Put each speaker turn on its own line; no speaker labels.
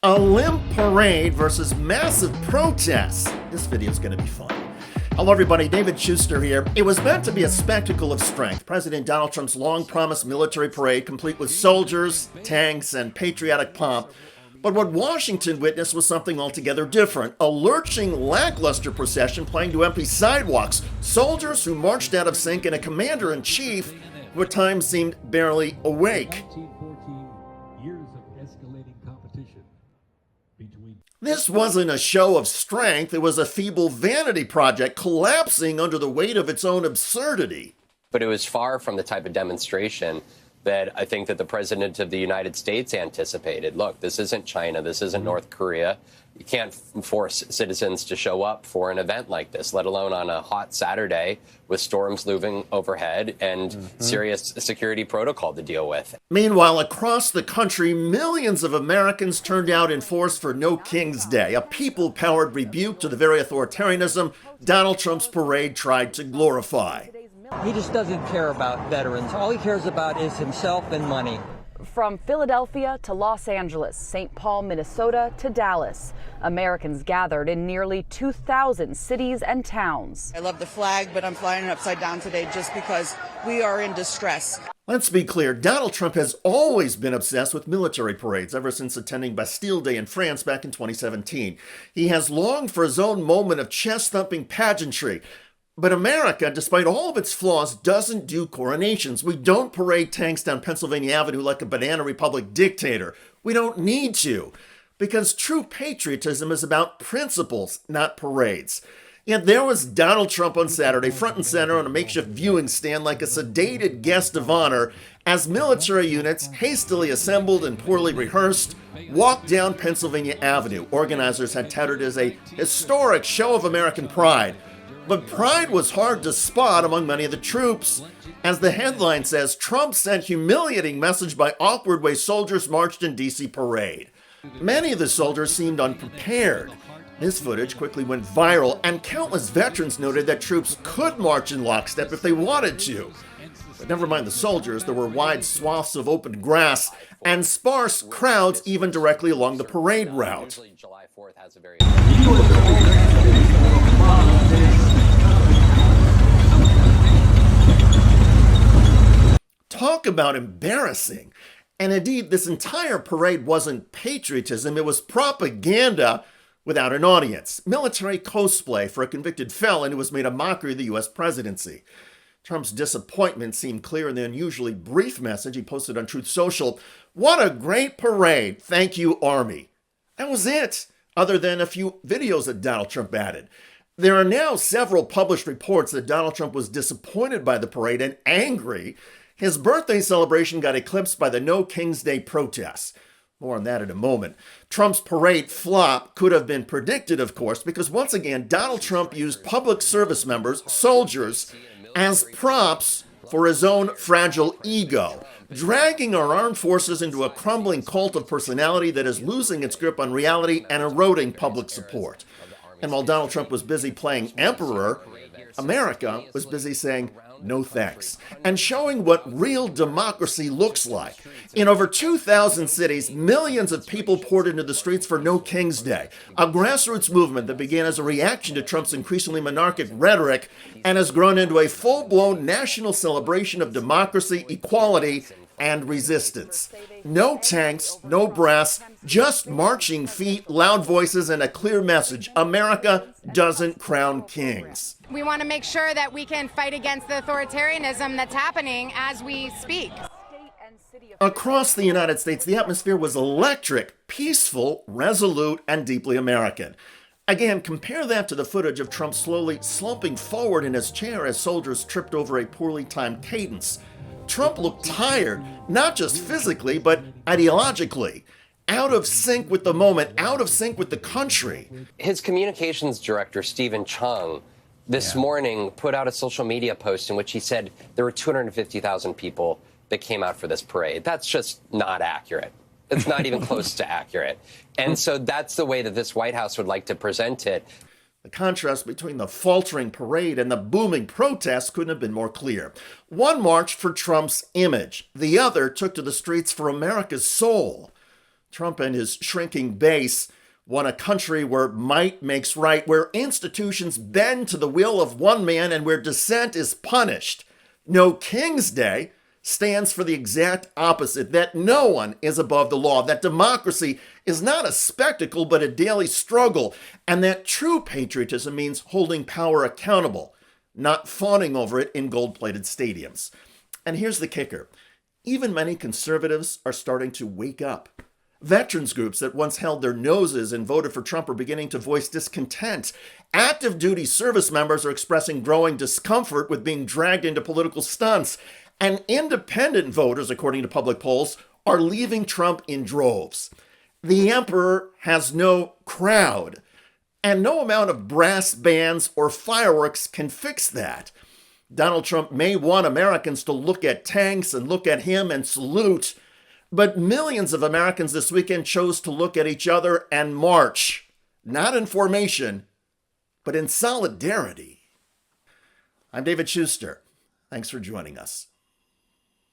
A limp parade versus massive protests. This video is going to be fun. Hello everybody, David Schuster here. It was meant to be a spectacle of strength. President Donald Trump's long-promised military parade, complete with soldiers, tanks, and patriotic pomp. But what Washington witnessed was something altogether different. A lurching, lackluster procession playing to empty sidewalks. Soldiers who marched out of sync, and a commander-in-chief who at times seemed barely awake. This wasn't a show of strength, it was a feeble vanity project collapsing under the weight of its own absurdity.
But it was far from the type of demonstration that I think that the President of the United States anticipated. Look, this isn't China, this isn't North Korea. You can't force citizens to show up for an event like this, let alone on a hot Saturday with storms looming overhead and serious security protocol to deal with.
Meanwhile, across the country, millions of Americans turned out in force for No King's Day, a people-powered rebuke to the very authoritarianism Donald Trump's parade tried to glorify.
He just doesn't care about veterans. All he cares about is himself and money.
From Philadelphia to Los Angeles, St. Paul, Minnesota to Dallas, Americans gathered in nearly 2,000 cities and towns.
I love the flag, but I'm flying it upside down today just because we are in distress.
Let's be clear, Donald Trump has always been obsessed with military parades ever since attending Bastille Day in France back in 2017. He has longed for his own moment of chest-thumping pageantry. But America, despite all of its flaws, doesn't do coronations. We don't parade tanks down Pennsylvania Avenue like a banana republic dictator. We don't need to, because true patriotism is about principles, not parades. Yet there was Donald Trump on Saturday, front and center on a makeshift viewing stand like a sedated guest of honor, as military units, hastily assembled and poorly rehearsed, walked down Pennsylvania Avenue. Organizers had touted it as a historic show of American pride. But pride was hard to spot among many of the troops. As the headline says, Trump sent humiliating message by awkward way soldiers marched in D.C. parade. Many of the soldiers seemed unprepared. This footage quickly went viral, and countless veterans noted that troops could march in lockstep if they wanted to. But never mind the soldiers, there were wide swaths of open grass and sparse crowds even directly along the parade route. Talk about embarrassing. And indeed, this entire parade wasn't patriotism, it was propaganda without an audience. Military cosplay for a convicted felon who was made a mockery of the U.S. presidency. Trump's disappointment seemed clear in the unusually brief message he posted on Truth Social. "What a great parade. Thank you, Army." That was it, other than a few videos that Donald Trump added. There are now several published reports that Donald Trump was disappointed by the parade and angry. His birthday celebration got eclipsed by the No King's Day protests. More on that in a moment. Trump's parade flop could have been predicted, of course, because once again, Donald Trump used public service members, soldiers, as props for his own fragile ego, dragging our armed forces into a crumbling cult of personality that is losing its grip on reality and eroding public support. And while Donald Trump was busy playing emperor, America was busy saying, no thanks, and showing what real democracy looks like. In over 2,000 cities, millions of people poured into the streets for No King's Day, a grassroots movement that began as a reaction to Trump's increasingly monarchic rhetoric and has grown into a full-blown national celebration of democracy, equality, and resistance. No tanks, no brass, just marching feet, loud voices, and a clear message. America doesn't crown kings.
We want to make sure that we can fight against the authoritarianism that's happening as we speak.
Across the United States, the atmosphere was electric, peaceful, resolute, and deeply American. Again, compare that to the footage of Trump slowly slumping forward in his chair as soldiers tripped over a poorly timed cadence. Trump looked tired, not just physically, but ideologically. Out of sync with the moment, out of sync with the country.
His communications director, Stephen Chung, this morning put out a social media post in which he said there were 250,000 people that came out for this parade. That's just not accurate. It's not even close to accurate. And so that's the way that this White House would like to present it.
The contrast between the faltering parade and the booming protests couldn't have been more clear. One marched for Trump's image. The other took to the streets for America's soul. Trump and his shrinking base want a country where might makes right, where institutions bend to the will of one man and where dissent is punished. No King's Day stands for the exact opposite, that no one is above the law, that democracy is not a spectacle but a daily struggle, and that true patriotism means holding power accountable, not fawning over it in gold-plated stadiums. And here's the kicker. Even many conservatives are starting to wake up. Veterans groups that once held their noses and voted for Trump are beginning to voice discontent. Active duty service members are expressing growing discomfort with being dragged into political stunts. And independent voters, according to public polls, are leaving Trump in droves. The emperor has no crowd, and no amount of brass bands or fireworks can fix that. Donald Trump may want Americans to look at tanks and look at him and salute, but millions of Americans this weekend chose to look at each other and march, not in formation, but in solidarity. I'm David Schuster. Thanks for joining us.